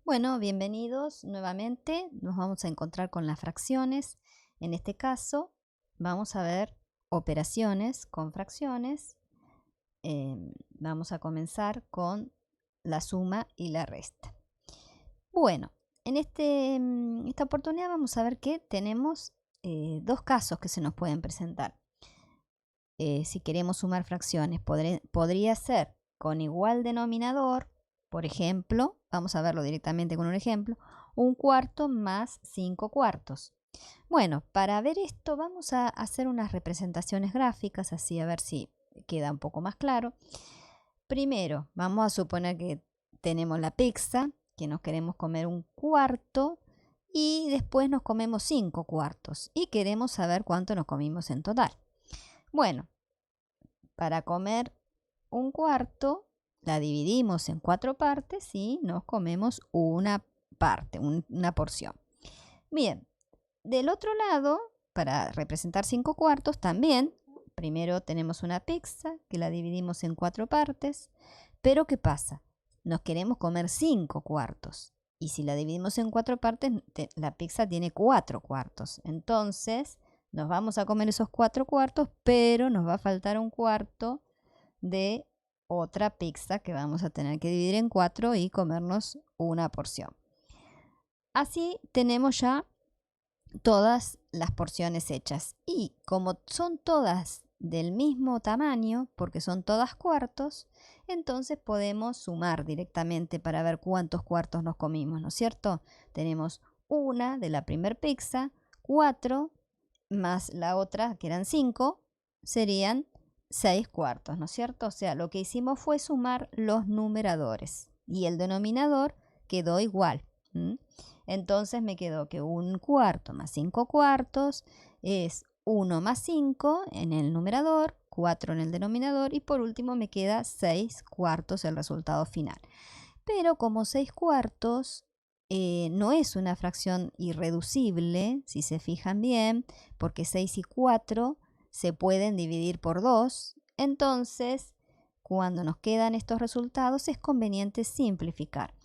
Bueno, bienvenidos nuevamente. Nos vamos a encontrar con las fracciones. En este caso, vamos a ver operaciones con fracciones. Vamos a comenzar con la suma y la resta. Bueno, en esta oportunidad vamos a ver que tenemos dos casos que se nos pueden presentar. Si queremos sumar fracciones, podría ser con igual denominador. Por ejemplo, vamos a verlo directamente con un ejemplo, 1/4 más 5/4. Bueno, para ver esto vamos a hacer unas representaciones gráficas, así a ver si queda un poco más claro. Primero, vamos a suponer que tenemos la pizza, que nos queremos comer 1/4 y después nos comemos 5/4 y queremos saber cuánto nos comimos en total. Bueno, para comer 1/4 la dividimos en 4 partes y nos comemos una parte, una porción. Bien, del otro lado, para representar 5/4 también, primero tenemos una pizza que la dividimos en 4 partes, pero ¿qué pasa? Nos queremos comer 5/4 y si la dividimos en 4 partes, la pizza tiene 4/4. Entonces, nos vamos a comer esos 4/4, pero nos va a faltar 1/4 de otra pizza que vamos a tener que dividir en 4 y comernos una porción. Así tenemos ya todas las porciones hechas y como son todas del mismo tamaño, porque son todas cuartos, entonces podemos sumar directamente para ver cuántos cuartos nos comimos, ¿no es cierto? Tenemos una de la primer pizza, 4 más la otra, que eran 5, serían 6/4, ¿no es cierto? O sea, lo que hicimos fue sumar los numeradores y el denominador quedó igual. Entonces me quedó que 1/4 más 5/4 es 1 más 5 en el numerador, 4 en el denominador y por último me queda 6/4 el resultado final. Pero como 6/4 no es una fracción irreducible, si se fijan bien, porque 6 y 4 se pueden dividir por 2, entonces cuando nos quedan estos resultados es conveniente simplificar.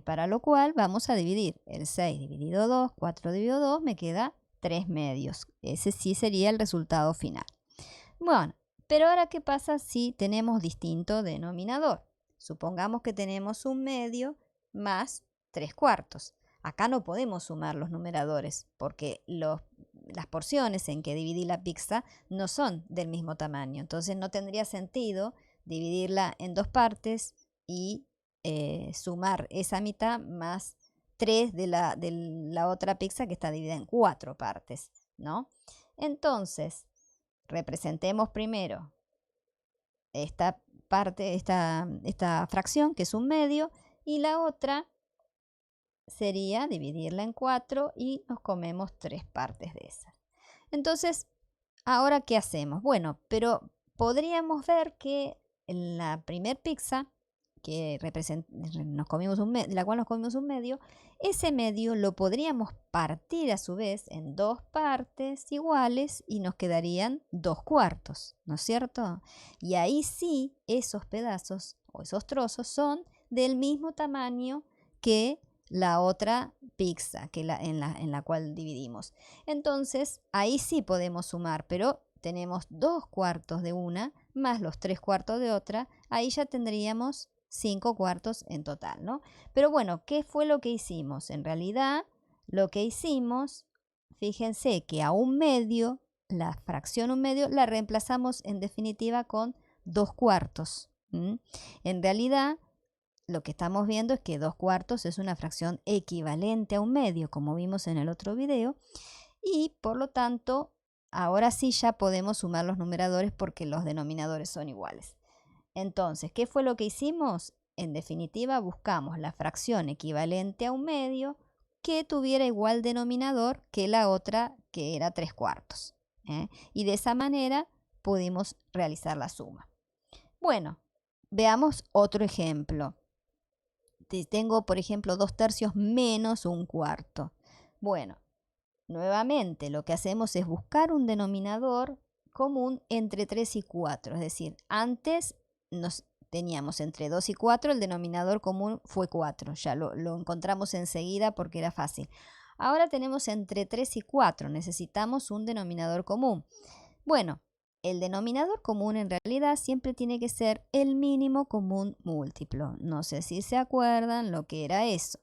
Para lo cual vamos a dividir el 6 dividido 2, 4 dividido 2, me queda 3 medios. Ese sí sería el resultado final. Bueno, pero ahora ¿qué pasa si tenemos distinto denominador? Supongamos que tenemos 1/2 más 3/4. Acá no podemos sumar los numeradores porque las porciones en que dividí la pizza no son del mismo tamaño. Entonces no tendría sentido dividirla en 2 partes y sumar esa mitad más 3 de la otra pizza que está dividida en 4 partes, ¿no? Entonces, representemos primero esta parte, esta fracción que es 1/2 y la otra sería dividirla en 4 y nos comemos 3 partes de esa. Entonces, ¿ahora qué hacemos? Bueno, pero podríamos ver que en la primer pizza que nos comimos la cual nos comimos 1/2, ese medio lo podríamos partir a su vez en 2 partes iguales y nos quedarían 2/4, ¿no es cierto? Y ahí sí, esos pedazos o esos trozos son del mismo tamaño que la otra pizza en la cual dividimos. Entonces, ahí sí podemos sumar, pero tenemos 2/4 de una más los 3/4 de otra, ahí ya tendríamos 5/4 en total, ¿no? Pero bueno, ¿qué fue lo que hicimos? En realidad, lo que hicimos, fíjense que a 1/2, la fracción 1/2, la reemplazamos en definitiva con 2/4. En realidad, lo que estamos viendo es que 2/4 es una fracción equivalente a 1/2, como vimos en el otro video, y por lo tanto, ahora sí ya podemos sumar los numeradores porque los denominadores son iguales. Entonces, ¿qué fue lo que hicimos? En definitiva, buscamos la fracción equivalente a 1/2 que tuviera igual denominador que la otra, que era 3/4. Y de esa manera pudimos realizar la suma. Bueno, veamos otro ejemplo. Tengo, por ejemplo, 2/3 menos 1/4. Bueno, nuevamente lo que hacemos es buscar un denominador común entre 3 y 4. Es decir, antes teníamos entre 2 y 4, el denominador común fue 4. Ya lo encontramos enseguida porque era fácil. Ahora tenemos entre 3 y 4, necesitamos un denominador común. Bueno, el denominador común en realidad siempre tiene que ser el mínimo común múltiplo. No sé si se acuerdan lo que era eso.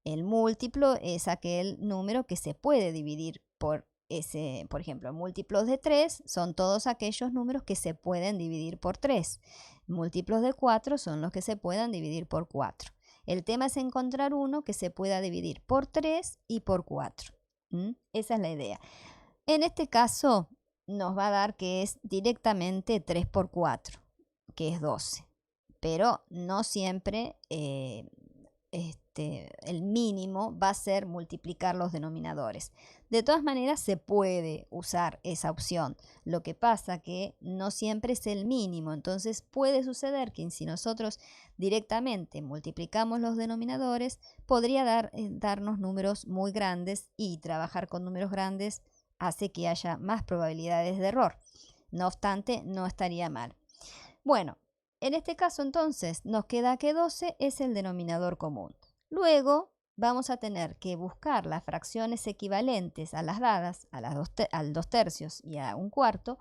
El múltiplo es aquel número que se puede dividir por ese, por ejemplo, múltiplos de 3 son todos aquellos números que se pueden dividir por 3. Múltiplos de 4 son los que se puedan dividir por 4. El tema es encontrar uno que se pueda dividir por 3 y por 4. Esa es la idea. En este caso nos va a dar que es directamente 3 por 4, que es 12. Pero no siempre el mínimo va a ser multiplicar los denominadores. De todas maneras se puede usar esa opción. Lo que pasa que no siempre es el mínimo. Entonces puede suceder que si nosotros directamente multiplicamos los denominadores, podría darnos números muy grandes, y trabajar con números grandes hace que haya más probabilidades de error. No obstante, no estaría mal. Bueno, en este caso entonces nos queda que 12 es el denominador común. Luego vamos a tener que buscar las fracciones equivalentes a las dadas, al 2 tercios y a 1/4,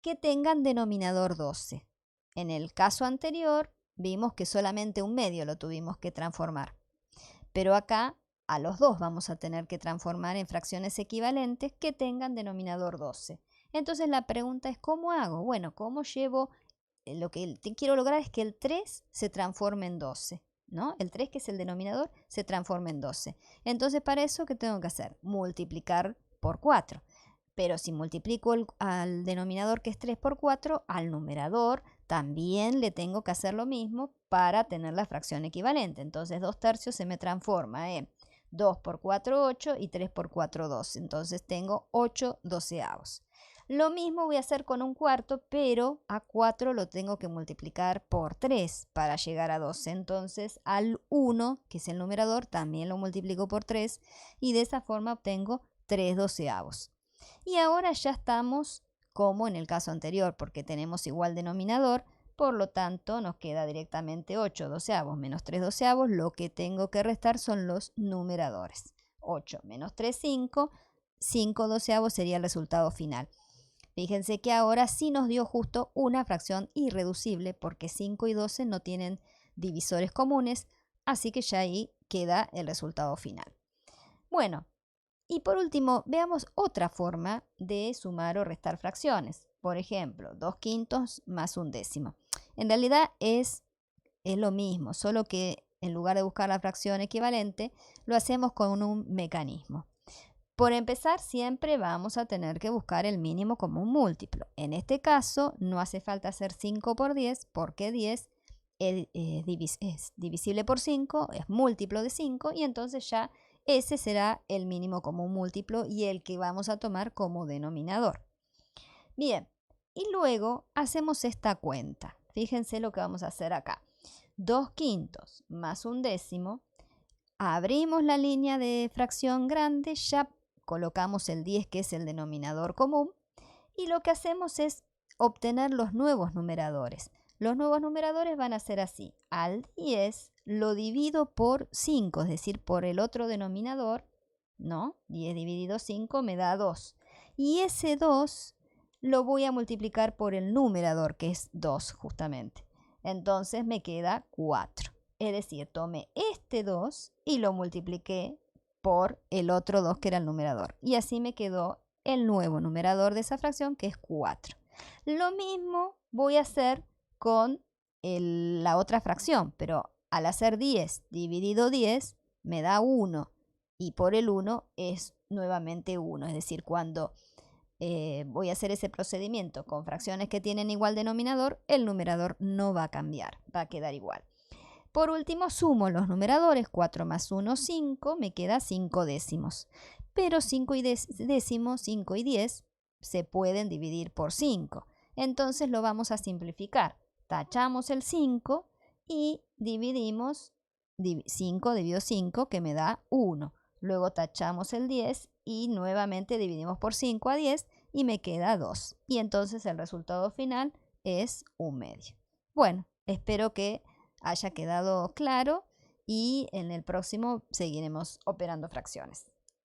que tengan denominador 12. En el caso anterior vimos que solamente 1/2 lo tuvimos que transformar. Pero acá a los dos vamos a tener que transformar en fracciones equivalentes que tengan denominador 12. Entonces la pregunta es, ¿cómo hago? Bueno, ¿cómo llevo? Lo que quiero lograr es que el 3 se transforme en 12, ¿no? El 3, que es el denominador, se transforme en 12. Entonces, para eso, ¿qué tengo que hacer? Multiplicar por 4. Pero si multiplico al denominador, que es 3 por 4, al numerador también le tengo que hacer lo mismo para tener la fracción equivalente. Entonces 2 tercios se me transforma en 2 por 4, 8, y 3 por 4, 12. Entonces tengo 8 doceavos. Lo mismo voy a hacer con 1/4, pero a 4 lo tengo que multiplicar por 3 para llegar a 12. Entonces al 1, que es el numerador, también lo multiplico por 3, y de esa forma obtengo 3 doceavos. Y ahora ya estamos como en el caso anterior, porque tenemos igual denominador. Por lo tanto, nos queda directamente 8 doceavos menos 3 doceavos. Lo que tengo que restar son los numeradores. 8 menos 3, 5. 5 doceavos sería el resultado final. Fíjense que ahora sí nos dio justo una fracción irreducible, porque 5 y 12 no tienen divisores comunes, así que ya ahí queda el resultado final. Bueno, y por último, veamos otra forma de sumar o restar fracciones. Por ejemplo, 2/5 más 1/10. En realidad es lo mismo, solo que en lugar de buscar la fracción equivalente, lo hacemos con un mecanismo. Por empezar, siempre vamos a tener que buscar el mínimo común múltiplo. En este caso, no hace falta hacer 5 por 10, porque 10 es divisible por 5, es múltiplo de 5, y entonces ya ese será el mínimo común múltiplo y el que vamos a tomar como denominador. Bien, y luego hacemos esta cuenta. Fíjense lo que vamos a hacer acá. 2/5 más 1/10. Abrimos la línea de fracción grande, ya colocamos el 10, que es el denominador común, y lo que hacemos es obtener los nuevos numeradores. Los nuevos numeradores van a ser así. Al 10 lo divido por 5, es decir, por el otro denominador, ¿no? 10 dividido 5 me da 2. Y ese 2 lo voy a multiplicar por el numerador, que es 2 justamente. Entonces me queda 4. Es decir, tomé este 2 y lo multipliqué por el otro 2, que era el numerador. Y así me quedó el nuevo numerador de esa fracción, que es 4. Lo mismo voy a hacer con la otra fracción, pero al hacer 10 dividido 10 me da 1, y por el 1 es nuevamente 1. Es decir, cuando voy a hacer ese procedimiento con fracciones que tienen igual denominador, el numerador no va a cambiar, va a quedar igual. Por último, sumo los numeradores. 4 más 1, 5, me queda 5 décimos. Pero 5 y 10 se pueden dividir por 5. Entonces lo vamos a simplificar. Tachamos el 5 y dividimos 5 dividido 5, que me da 1. Luego tachamos el 10 y nuevamente dividimos por 5 a 10 y me queda 2. Y entonces el resultado final es 1/2. Bueno, Espero que haya quedado claro y en el próximo seguiremos operando fracciones.